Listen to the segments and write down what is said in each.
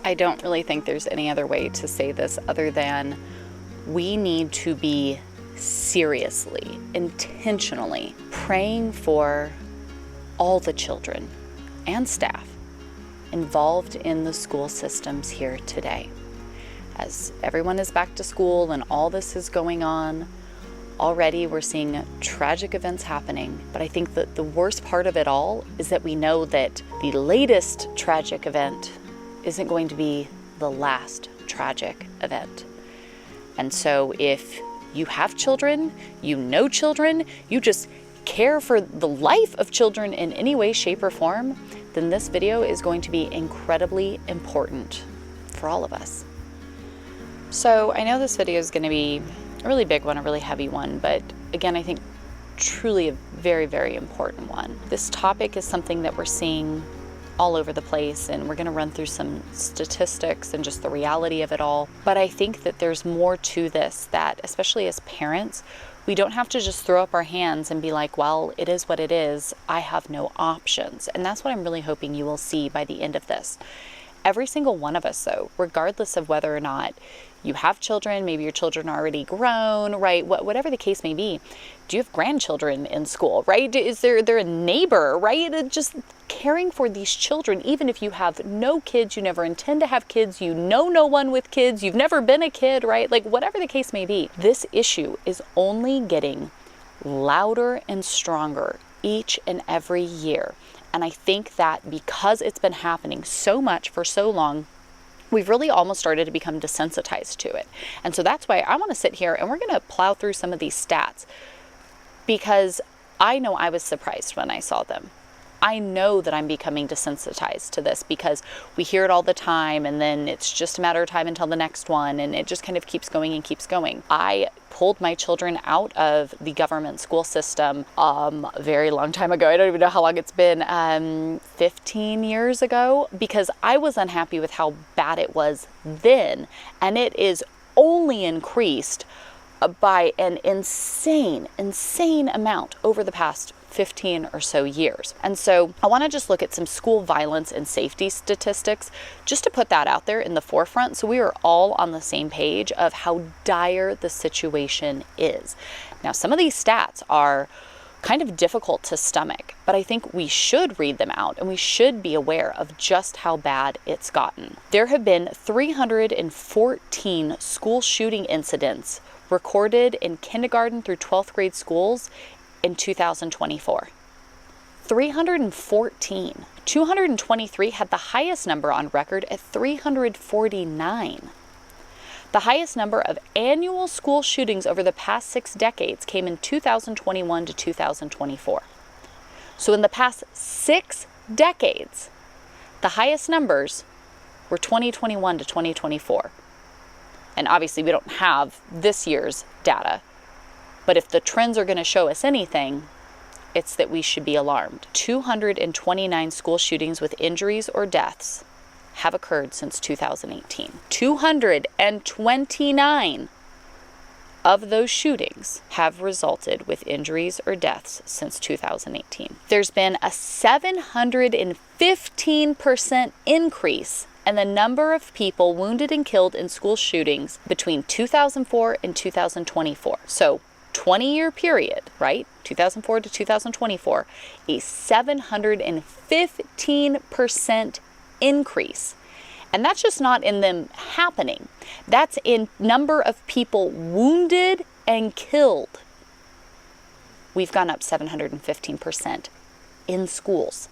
I don't really think there's any other way to say this other than we need to be seriously, intentionally praying for all the children and staff involved in the school systems here today. As everyone is back to school and all this is going on, already we're seeing tragic events happening, but I think that the worst part of it all is that we know that the latest tragic event isn't going to be the last tragic event. And so if you have children, you know children, you just care for the life of children in any way, shape, or form, then this video is going to be incredibly important for all of us. So I know this video is going to be a really big one, a really heavy one, but again, I think truly a very, very important one. This topic is something that we're seeing all over the place, and we're going to run through some statistics and just the reality of it all. But I think that there's more to this, that especially as parents, we don't have to just throw up our hands and be like, well, it is what it is. I have no options. And that's what I'm really hoping you will see by the end of this. Every single one of us, though, regardless of whether or not you have children, maybe your children are already grown, right? Whatever the case may be. Do you have grandchildren in school, right? Is there a neighbor, right? Just caring for these children, even if you have no kids, you never intend to have kids, you know no one with kids, you've never been a kid, right? Like whatever the case may be, this issue is only getting louder and stronger each and every year. And I think that because it's been happening so much for so long, we've really almost started to become desensitized to it. And so that's why I want to sit here and we're going to plow through some of these stats, because I know I was surprised when I saw them. I know that I'm becoming desensitized to this because we hear it all the time, and then it's just a matter of time until the next one, and it just kind of keeps going and keeps going. I pulled my children out of the government school system a very long time ago. I don't even know how long it's been, 15 years ago, because I was unhappy with how bad it was then, and it is only increased by an insane amount over the past 15 or so years. And so I want to just look at some school violence and safety statistics just to put that out there in the forefront so we are all on the same page of how dire the situation is. Now, some of these stats are kind of difficult to stomach, but I think we should read them out and we should be aware of just how bad it's gotten. There have been 314 school shooting incidents recorded in kindergarten through 12th grade schools in 2024. 314. 223 had the highest number on record at 349. The highest number of annual school shootings over the past 6 decades came in 2021 to 2024. So in the past 6 decades, the highest numbers were 2021 to 2024. And obviously we don't have this year's data, but if the trends are going to show us anything, it's that we should be alarmed. 229 school shootings with injuries or deaths have occurred since 2018. 229 of those shootings have resulted with injuries or deaths since 2018. There's been a 715% increase in the number of people wounded and killed in school shootings between 2004 and 2024. So 20-year period, right? 2004 to 2024, a 715% increase. And that's just not in them happening. That's in number of people wounded and killed. We've gone up 715% in schools.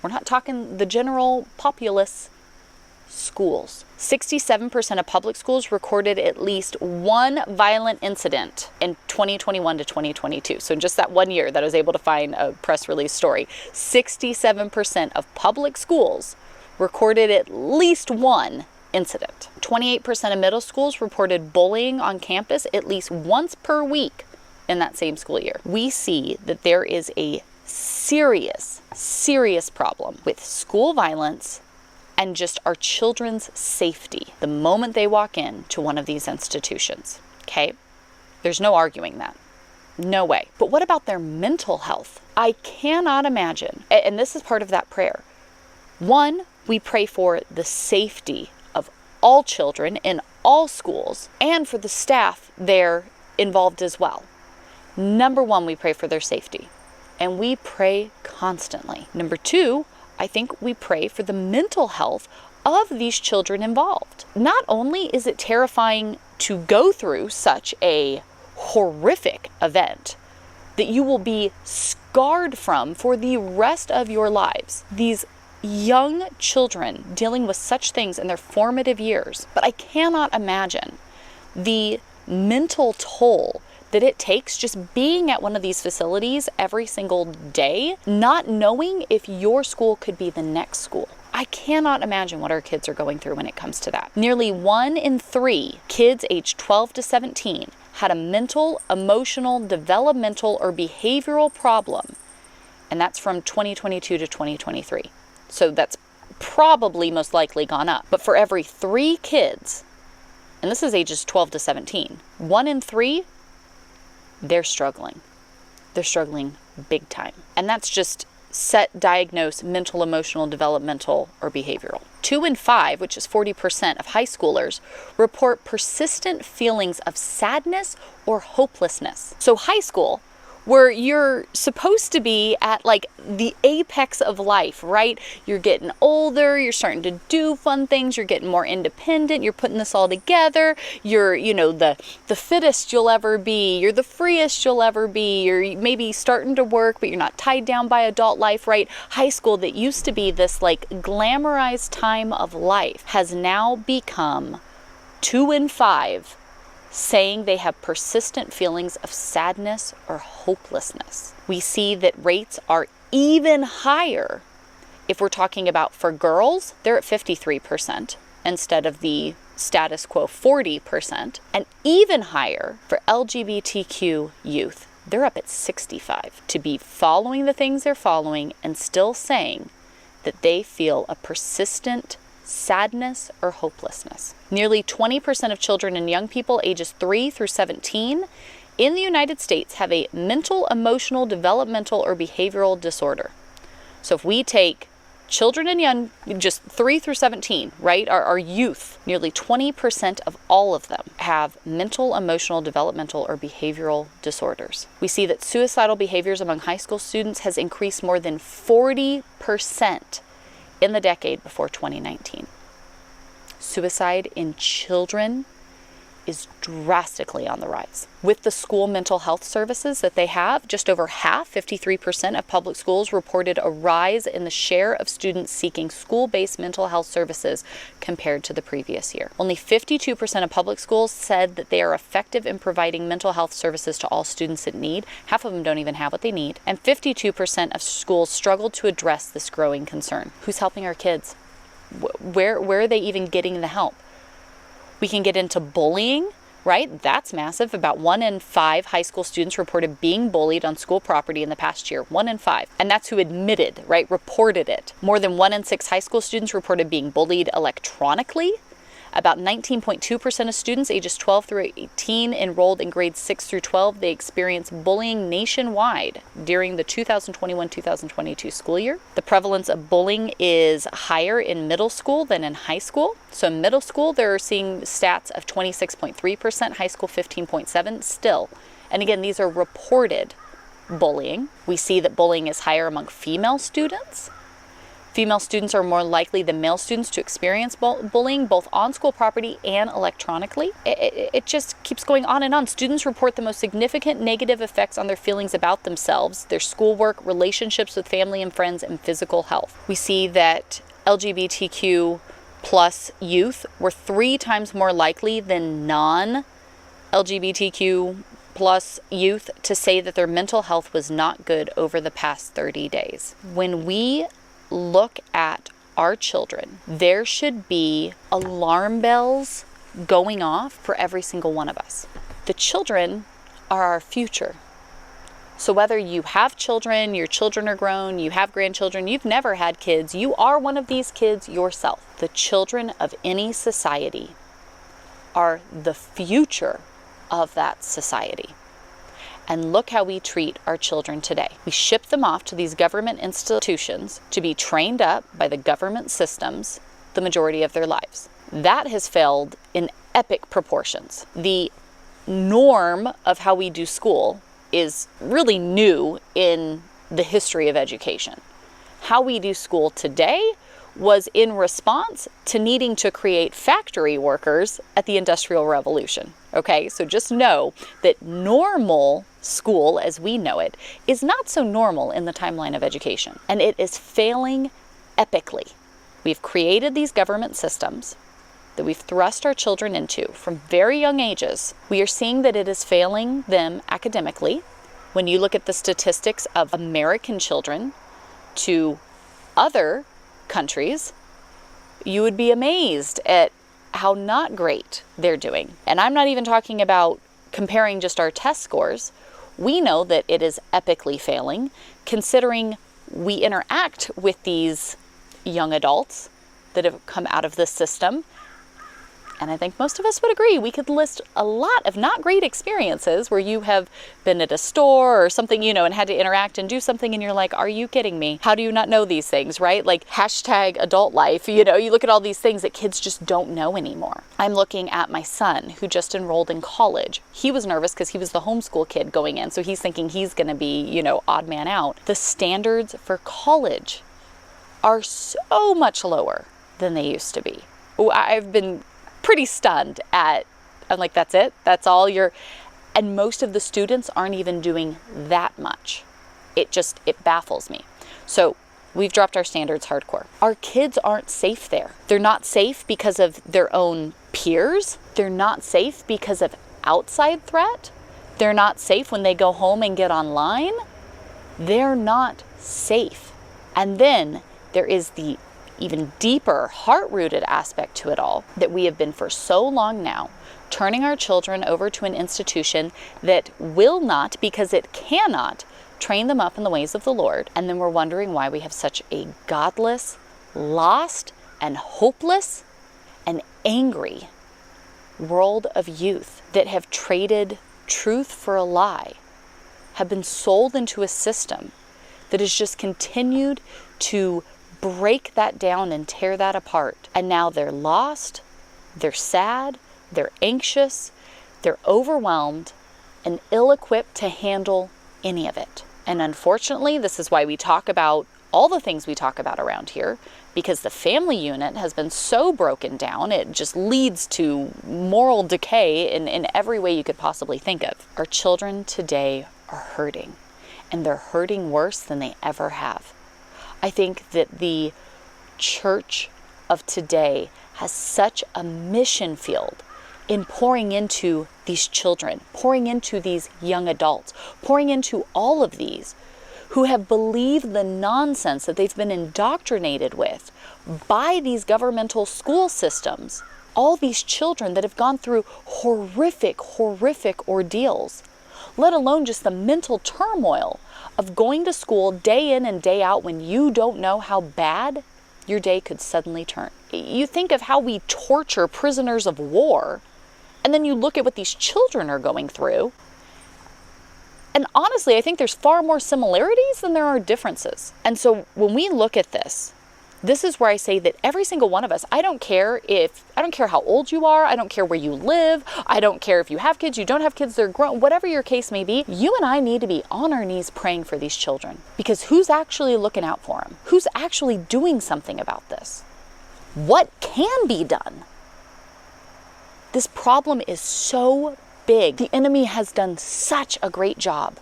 We're not talking the general populace. Schools. 67% of public schools recorded at least one violent incident in 2021 to 2022. So in just that 1 year that I was able to find a press release story, 67% of public schools recorded at least one incident. 28% of middle schools reported bullying on campus at least once per week in that same school year. We see that there is a serious problem with school violence and just our children's safety the moment they walk into one of these institutions, okay? There's no arguing that. No way. But what about their mental health? I cannot imagine, and this is part of that prayer. One, we pray for the safety all children in all schools and for the staff there involved as well. Number one, we pray for their safety, and we pray constantly. Number two, I think we pray for the mental health of these children involved. Not only is it terrifying to go through such a horrific event that you will be scarred from for the rest of your lives, these young children dealing with such things in their formative years, but I cannot imagine the mental toll that it takes just being at one of these facilities every single day, not knowing if your school could be the next school. I cannot imagine what our kids are going through when it comes to that. Nearly 1 in 3 kids aged 12 to 17 had a mental, emotional, developmental, or behavioral problem, and that's from 2022 to 2023. So that's probably most likely gone up. But for every 3 kids, and this is ages 12 to 17, 1 in 3, they're struggling. They're struggling big time. And that's just set, diagnose, mental, emotional, developmental, or behavioral. 2 in 5, which is 40% of high schoolers, report persistent feelings of sadness or hopelessness. So high school, where you're supposed to be at like the apex of life, right? You're getting older, you're starting to do fun things, you're getting more independent, you're putting this all together, you're, the fittest you'll ever be, you're the freest you'll ever be, you're maybe starting to work, but you're not tied down by adult life, right? High school that used to be this like glamorized time of life has now become 2 in 5 saying they have persistent feelings of sadness or hopelessness. We see that rates are even higher. If we're talking about for girls, they're at 53% instead of the status quo 40%, and even higher for LGBTQ youth. They're up at 65%. To be following the things they're following and still saying that they feel a persistent sadness or hopelessness. Nearly 20% of children and young people ages 3 through 17 in the United States have a mental, emotional, developmental, or behavioral disorder. So if we take children and young, just 3 through 17, right, our youth, nearly 20% of all of them have mental, emotional, developmental, or behavioral disorders. We see that suicidal behaviors among high school students has increased more than 40% in the decade before 2019. Suicide in children is drastically on the rise. With the school mental health services that they have, just over half, 53% of public schools reported a rise in the share of students seeking school-based mental health services compared to the previous year. Only 52% of public schools said that they are effective in providing mental health services to all students in need. Half of them don't even have what they need. And 52% of schools struggled to address this growing concern. Who's helping our kids? Where are they even getting the help? We can get into bullying, right? That's massive. About 1 in 5 high school students reported being bullied on school property in the past year. 1 in 5. And that's who admitted, right? Reported it. More than 1 in 6 high school students reported being bullied electronically. About 19.2% of students ages 12 through 18 enrolled in grades 6 through 12. They experienced bullying nationwide during the 2021-2022 school year. The prevalence of bullying is higher in middle school than in high school. So in middle school, they're seeing stats of 26.3%, high school 15.7% still. And again, these are reported bullying. We see that bullying is higher among female students. Female students are more likely than male students to experience bullying, both on school property and electronically. It just keeps going on and on. Students report the most significant negative effects on their feelings about themselves, their schoolwork, relationships with family and friends, and physical health. We see that LGBTQ plus youth were 3 times more likely than non-LGBTQ plus youth to say that their mental health was not good over the past 30 days. When we look at our children, there should be alarm bells going off for every single one of us. The children are our future. So whether you have children, your children are grown, you have grandchildren, you've never had kids, you are one of these kids yourself. The children of any society are the future of that society. And look how we treat our children today. We ship them off to these government institutions to be trained up by the government systems the majority of their lives. that has failed in epic proportions. The norm of how we do school is really new in the history of education. How we do school today was in response to needing to create factory workers at the Industrial Revolution. Okay, so just know that normal school as we know it is not so normal in the timeline of education, and it is failing epically. We've created these government systems that we've thrust our children into from very young ages. We are seeing that it is failing them academically. When you look at the statistics of American children to other countries, you would be amazed at how not great they're doing. And I'm not even talking about comparing just our test scores. We know that it is epically failing, considering we interact with these young adults that have come out of this system. And I think most of us would agree. We could list a lot of not great experiences where you have been at a store or something, and had to interact and do something, and you're like, are you kidding me? How do you not know these things, right? Like hashtag adult life, you look at all these things that kids just don't know anymore. I'm looking at my son who just enrolled in college. He was nervous because he was the homeschool kid going in. So he's thinking he's going to be, odd man out. The standards for college are so much lower than they used to be. I've been pretty stunned at, I'm like, that's it? That's all and most of the students aren't even doing that much. It baffles me. So we've dropped our standards hardcore. Our kids aren't safe there. They're not safe because of their own peers. They're not safe because of outside threat. They're not safe when they go home and get online. They're not safe. And then there is the even deeper, heart-rooted aspect to it all, that we have been for so long now turning our children over to an institution that will not, because it cannot, train them up in the ways of the Lord. And then we're wondering why we have such a godless, lost, and hopeless, and angry world of youth that have traded truth for a lie, have been sold into a system that has just continued to break that down and tear that apart. And now they're lost, they're sad, they're anxious, they're overwhelmed, and ill-equipped to handle any of it. And unfortunately, this is why we talk about all the things we talk about around here, because the family unit has been so broken down, it just leads to moral decay in every way you could possibly think of. Our children today are hurting, and they're hurting worse than they ever have. I think that the church of today has such a mission field in pouring into these children, pouring into these young adults, pouring into all of these who have believed the nonsense that they've been indoctrinated with by these governmental school systems. All these children that have gone through horrific ordeals, let alone just the mental turmoil of going to school day in and day out when you don't know how bad your day could suddenly turn. You think of how we torture prisoners of war, and then you look at what these children are going through. And honestly, I think there's far more similarities than there are differences. And so when we look at this is where I say that every single one of us, I don't care how old you are, I don't care where you live, I don't care if you have kids, you don't have kids, they're grown, whatever your case may be, you and I need to be on our knees praying for these children. Because who's actually looking out for them? Who's actually doing something about this? What can be done? This problem is so big. The enemy has done such a great job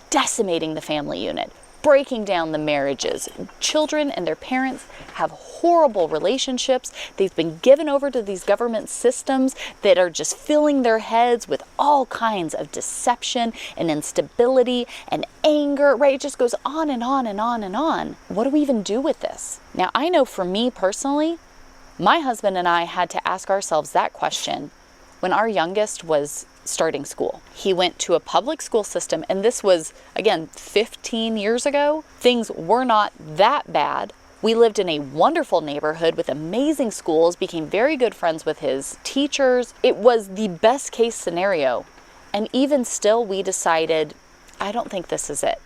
decimating the family unit, breaking down the marriages. Children and their parents have horrible relationships. They've been given over to these government systems that are just filling their heads with all kinds of deception and instability and anger, right? It just goes on and on and on and on. What do we even do with this? Now, I know for me personally, my husband and I had to ask ourselves that question when our youngest was starting school. He went to a public school system, and this was, again, 15 years ago. Things were not that bad. We lived in a wonderful neighborhood with amazing schools, became very good friends with his teachers. It was the best case scenario. And even still, we decided, I don't think this is it.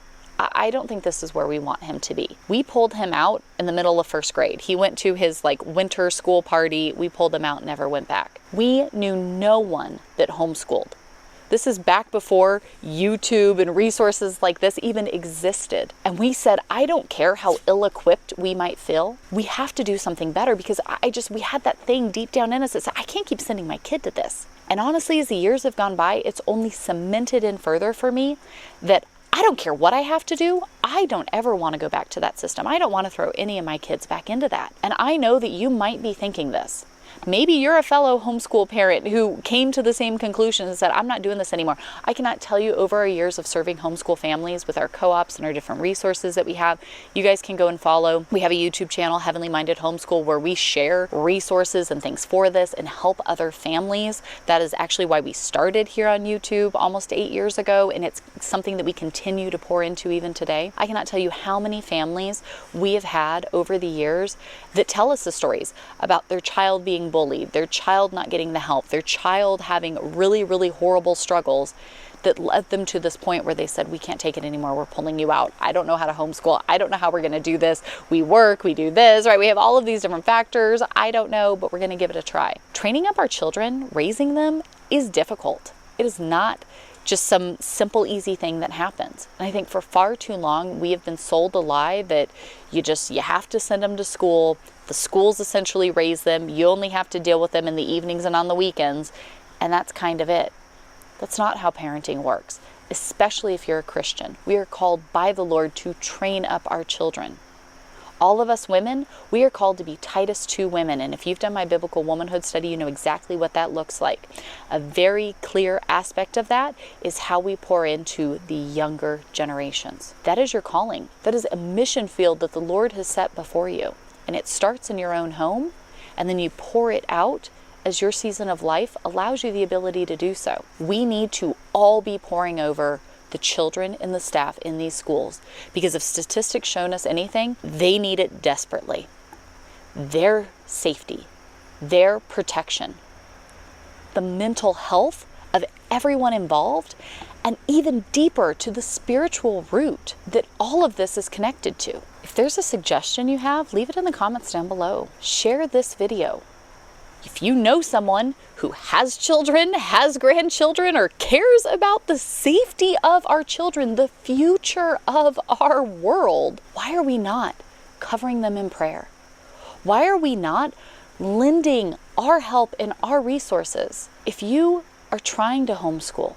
I don't think this is where we want him to be. We pulled him out in the middle of first grade. He went to his winter school party. We pulled him out and never went back. We knew no one that homeschooled. This is back before YouTube and resources like this even existed. And we said, I don't care how ill-equipped we might feel. We have to do something better, because we had that thing deep down in us that said, I can't keep sending my kid to this. And honestly, as the years have gone by, it's only cemented in further for me that I don't care what I have to do. I don't ever want to go back to that system. I don't want to throw any of my kids back into that. And I know that you might be thinking this. Maybe you're a fellow homeschool parent who came to the same conclusion and said, I'm not doing this anymore. I cannot tell you, over our years of serving homeschool families with our co-ops and our different resources that we have, you guys can go and follow. We have a YouTube channel, Heavenly Minded Homeschool, where we share resources and things for this and help other families. That is actually why we started here on YouTube almost 8 years ago, and it's something that we continue to pour into even today. I cannot tell you how many families we have had over the years that tell us the stories about their child being bullied, their child not getting the help, their child having really, really horrible struggles that led them to this point where they said, we can't take it anymore, we're pulling you out. I don't know how to homeschool. I don't know how we're going to do this. We work, we do this, right? We have all of these different factors. I don't know, but we're going to give it a try. Training up our children, raising them, is difficult. It is not just some simple, easy thing that happens. And I think for far too long, we have been sold a lie that you have to send them to school. The schools essentially raise them. You only have to deal with them in the evenings and on the weekends. And that's kind of it. That's not how parenting works, especially if you're a Christian. We are called by the Lord to train up our children. All of us women, we are called to be Titus 2 women. And if you've done my biblical womanhood study, you know exactly what that looks like. A very clear aspect of that is how we pour into the younger generations. That is your calling. That is a mission field that the Lord has set before you. And it starts in your own home, and then you pour it out as your season of life allows you the ability to do so. We need to all be pouring over the children and the staff in these schools, because if statistics shown us anything, they need it desperately. Their safety, their protection, the mental health of everyone involved, and even deeper to the spiritual root that all of this is connected to. If there's a suggestion you have, leave it in the comments down below. Share this video. If you know someone who has children, has grandchildren, or cares about the safety of our children, the future of our world, why are we not covering them in prayer? Why are we not lending our help and our resources? If you are trying to homeschool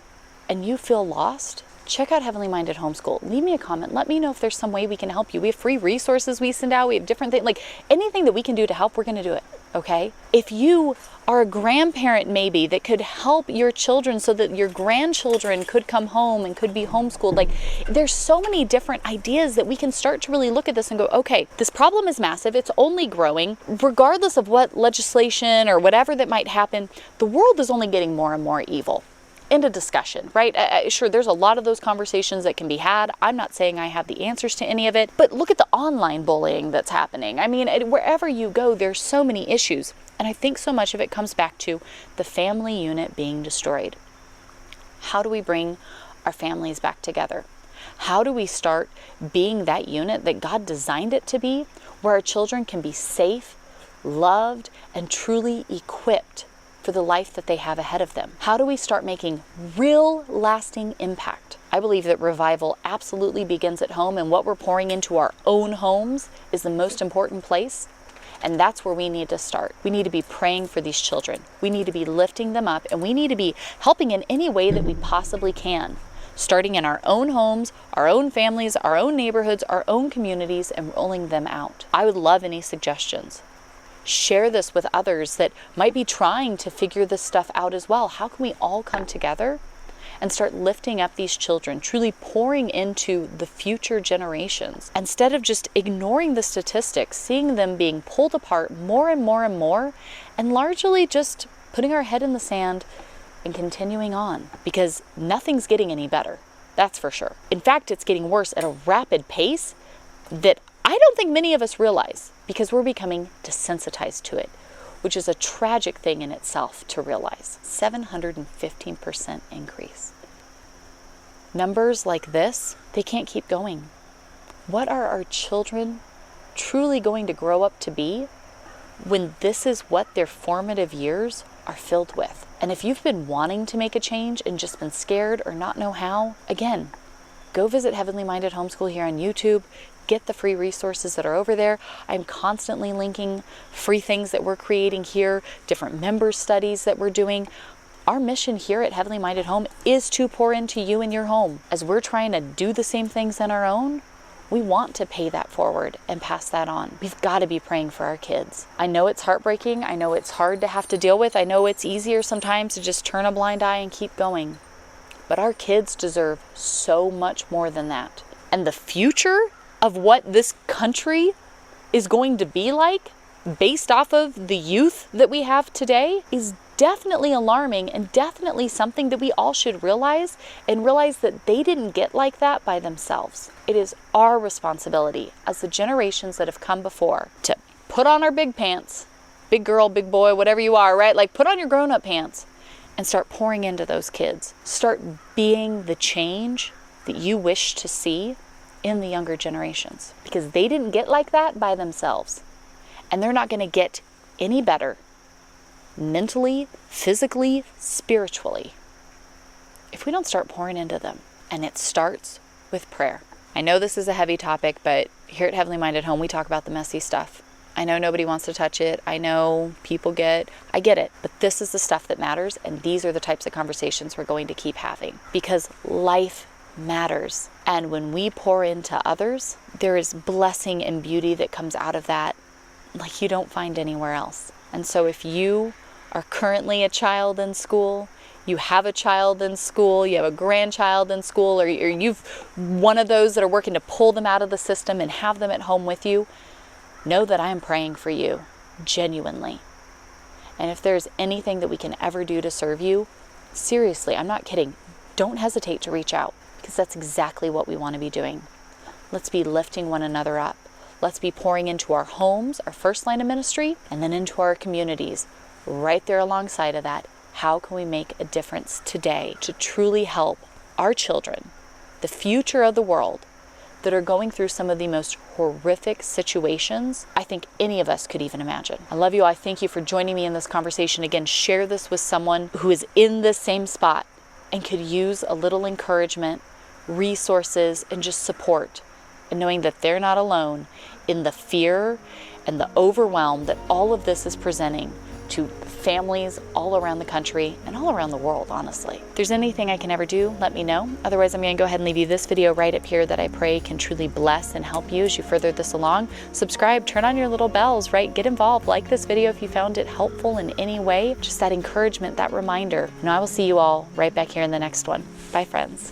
and you feel lost, check out Heavenly Minded Homeschool. Leave me a comment. Let me know if there's some way we can help you. We have free resources we send out. We have different things, anything that we can do to help, we're going to do it. Okay? If you are a grandparent maybe that could help your children so that your grandchildren could come home and could be homeschooled, there's so many different ideas that we can start to really look at this and go, okay, this problem is massive. It's only growing. Regardless of what legislation or whatever that might happen, the world is only getting more and more evil. End of discussion, right? Sure, there's a lot of those conversations that can be had. I'm not saying I have the answers to any of it, but look at the online bullying that's happening. I mean, wherever you go, there's so many issues. And I think so much of it comes back to the family unit being destroyed. How do we bring our families back together? How do we start being that unit that God designed it to be, where our children can be safe, loved, and truly equipped for the life that they have ahead of them? How do we start making real lasting impact? I believe that revival absolutely begins at home, and what we're pouring into our own homes is the most important place. And that's where we need to start. We need to be praying for these children. We need to be lifting them up, and we need to be helping in any way that we possibly can, starting in our own homes, our own families, our own neighborhoods, our own communities, and rolling them out. I would love any suggestions. Share this with others that might be trying to figure this stuff out as well. How can we all come together and start lifting up these children, truly pouring into the future generations, instead of just ignoring the statistics, seeing them being pulled apart more and more and more, and largely just putting our head in the sand and continuing on, because nothing's getting any better. That's for sure. In fact, it's getting worse at a rapid pace that I don't think many of us realize, because we're becoming desensitized to it, which is a tragic thing in itself to realize. 715% increase. numbers like this, they can't keep going. What are our children truly going to grow up to be when this is what their formative years are filled with? And if you've been wanting to make a change and just been scared or not know how, again, go visit Heavenly Minded Homeschool here on YouTube. Get the free resources that are over there. I'm constantly linking free things that we're creating here, different member studies that we're doing. Our mission here at Heavenly Minded Home is to pour into you and your home. As we're trying to do the same things in our own, we want to pay that forward and pass that on. We've got to be praying for our kids. I know it's heartbreaking. I know it's hard to have to deal with. I know it's easier sometimes to just turn a blind eye and keep going. But our kids deserve so much more than that. And the future of what this country is going to be like based off of the youth that we have today is definitely alarming and definitely something that we all should realize, and realize that they didn't get like that by themselves. It is our responsibility as the generations that have come before to put on our big pants, big girl, big boy, whatever you are, right? Like, put on your grown-up pants and start pouring into those kids. Start being the change that you wish to see in the younger generations, because they didn't get like that by themselves, and they're not going to get any better mentally, physically, spiritually if we don't start pouring into them. And it starts with prayer. I know this is a heavy topic, but here at Heavenly Minded Home, we talk about the messy stuff. I know nobody wants to touch it. I know I get it, but this is the stuff that matters, and these are the types of conversations we're going to keep having, because life matters. And when we pour into others, there is blessing and beauty that comes out of that like you don't find anywhere else. And so if you are currently a child in school, you have a child in school, you have a grandchild in school, or you've one of those that are working to pull them out of the system and have them at home with you, know that I am praying for you, genuinely. And if there's anything that we can ever do to serve you, seriously, I'm not kidding, don't hesitate to reach out, because that's exactly what we want to be doing. Let's be lifting one another up. Let's be pouring into our homes, our first line of ministry, and then into our communities. Right there alongside of that, how can we make a difference today to truly help our children, the future of the world, that are going through some of the most horrific situations I think any of us could even imagine. I love you. I thank you for joining me in this conversation. Again, share this with someone who is in this same spot and could use a little encouragement, resources, and just support, and knowing that they're not alone in the fear and the overwhelm that all of this is presenting to families all around the country and all around the world, honestly. If there's anything I can ever do, let me know. Otherwise, I'm going to go ahead and leave you this video right up here that I pray can truly bless and help you as you further this along. Subscribe, turn on your little bells, right? Get involved. Like this video if you found it helpful in any way. Just that encouragement, that reminder. And I will see you all right back here in the next one. Bye, friends.